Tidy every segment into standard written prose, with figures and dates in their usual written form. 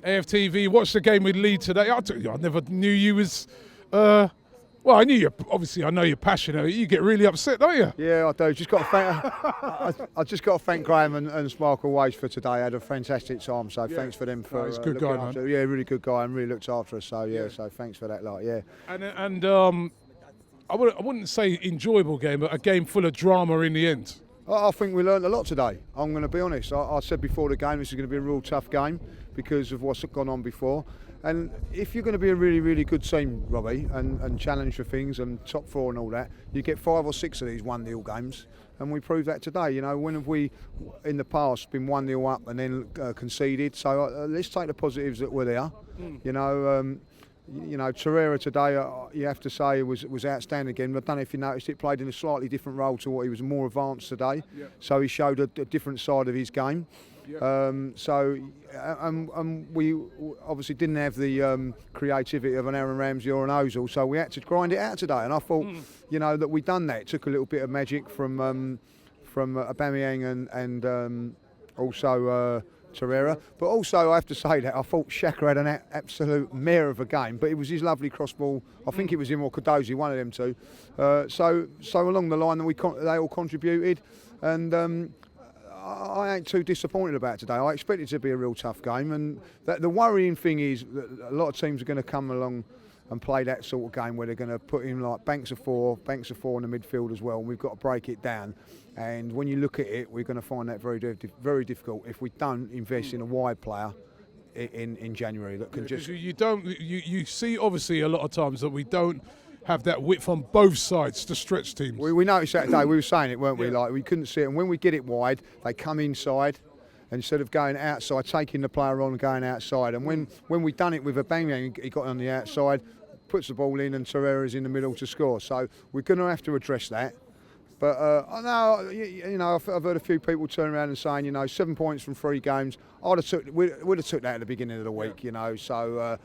AFTV, watched the game with Lee today. I never knew you was... well, I knew you. Obviously, I know you're passionate. You get really upset, don't you? Yeah, I do. Just got to thank. I just got to thank Graham and Sparkle Waste for today. I had a fantastic time. So thanks for them for. He's a good guy, man. Yeah, really good guy and really looked after us. So yeah, so thanks for that, lot. Yeah. And I wouldn't say enjoyable game, but a game full of drama in the end. I think we learned a lot today. I'm going to be honest. I said before the game this is going to be a real tough game because of what's gone on before. And if you're going to be a really, really good team, Robbie, and challenge for things and top four and all that, you get 5 or 6 of these 1-0 games. And we proved that today. You know, when have we, in the past, been 1-0 up and then conceded? So let's take the positives that were there. You know, Torreira today, you have to say, was outstanding again. I don't know if you noticed it, played in a slightly different role to what he was more advanced today. Yeah. So he showed a different side of his game. Yeah. We obviously didn't have the creativity of an Aaron Ramsey or an Ozil, so we had to grind it out today. And I thought, you know, that we'd done that. It took a little bit of magic from Aubameyang and also Torreira. But also, I have to say that I thought Xhaka had an absolute mare of a game, but it was his lovely cross ball. I think it was him or Cardozo, one of them two. So along the line, they all contributed, and I ain't too disappointed about today. I expect it to be a real tough game, and the worrying thing is that a lot of teams are going to come along and play that sort of game where they're going to put in like banks of four in the midfield as well, and we've got to break it down. And when you look at it, we're going to find that very difficult if we don't invest in a wide player in January that can just. You see obviously a lot of times that we don't have that width on both sides to stretch teams. We noticed that today. We were saying it, weren't we? Like we couldn't see it, and when we get it wide, they come inside. Instead of going outside, taking the player on and going outside. And when we done it with Aubameyang, he got on the outside, puts the ball in, and Torreira's in the middle to score. So we're going to have to address that. But I know, you know, I've heard a few people turn around and saying, you know, 7 points from 3 games. We'd have took that at the beginning of the week, you know. So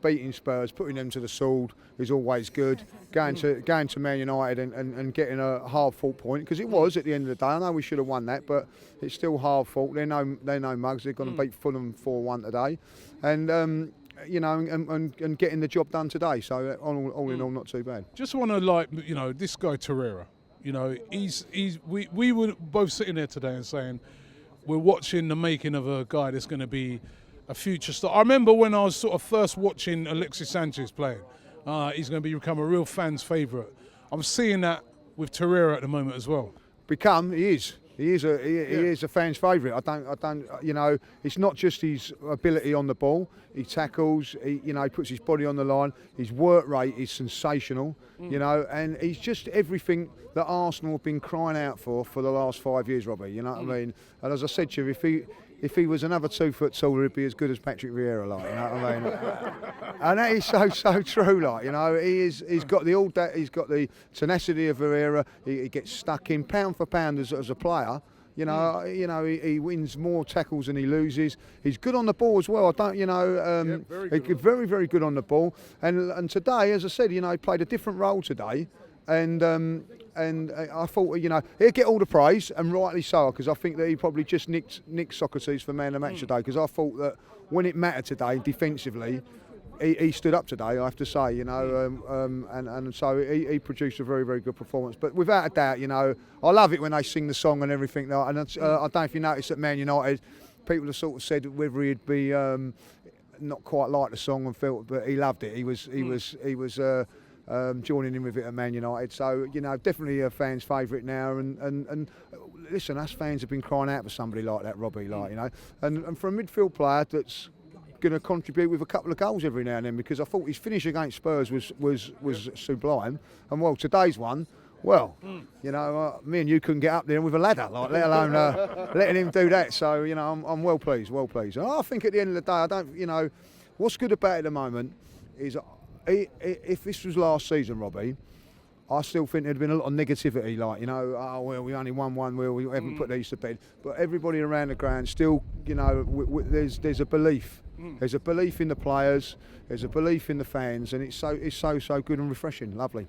beating Spurs, putting them to the sword is always good. Going to Man United and getting a hard-fought point, because it was at the end of the day. I know we should have won that, but it's still hard-fought. They're no mugs. They're going to beat Fulham 4-1 today, and you know, and getting the job done today. So all in all, not too bad. Just want to this guy Torreira. You know, we were both sitting there today and saying we're watching the making of a guy that's going to be a future star. I remember when I was sort of first watching Alexis Sanchez playing. He's going to become a real fan's favourite. I'm seeing that with Torreira at the moment as well. He is a fan's favourite. I don't. You know, it's not just his ability on the ball. He tackles. He puts his body on the line. His work rate is sensational. You know, and he's just everything that Arsenal have been crying out for the last 5 years, Robbie. You know what I mean? And as I said to you, if he was another 2 foot taller, he'd be as good as Patrick Viera, like, you know what I mean? And that is so true, like, you know. He's got the tenacity of Viera. He gets stuck in pound for pound as a player. You know, he wins more tackles than he loses. He's good on the ball as well. Very, very good on the ball. And today, as I said, you know, he played a different role today. And I thought, you know, he'll get all the praise, and rightly so, because I think that he probably just nicked Socrates for man of the match today, because I thought that when it mattered today, defensively, he stood up today, I have to say, you know, and so he produced a very, very good performance. But without a doubt, you know, I love it when they sing the song and everything. And I don't know if you noticed at Man United, people have sort of said whether he'd be not quite like the song and felt, but he loved it. He was joining in with it at Man United. So, you know, definitely a fan's favourite now. And listen, us fans have been crying out for somebody like that, Robbie, like, you know. And for a midfield player that's going to contribute with a couple of goals every now and then, because I thought his finish against Spurs was sublime. And, well, today's one, well, you know, me and you couldn't get up there with a ladder, like, let alone letting him do that. So, you know, I'm well pleased. And I think at the end of the day, I don't, you know, what's good about it at the moment is, if this was last season, Robbie, I still think there'd been a lot of negativity, like, you know, oh, well, we only won one, well, we haven't put these to bed. But everybody around the ground still, you know, there's a belief. There's a belief in the players, there's a belief in the fans, and it's so good and refreshing, lovely.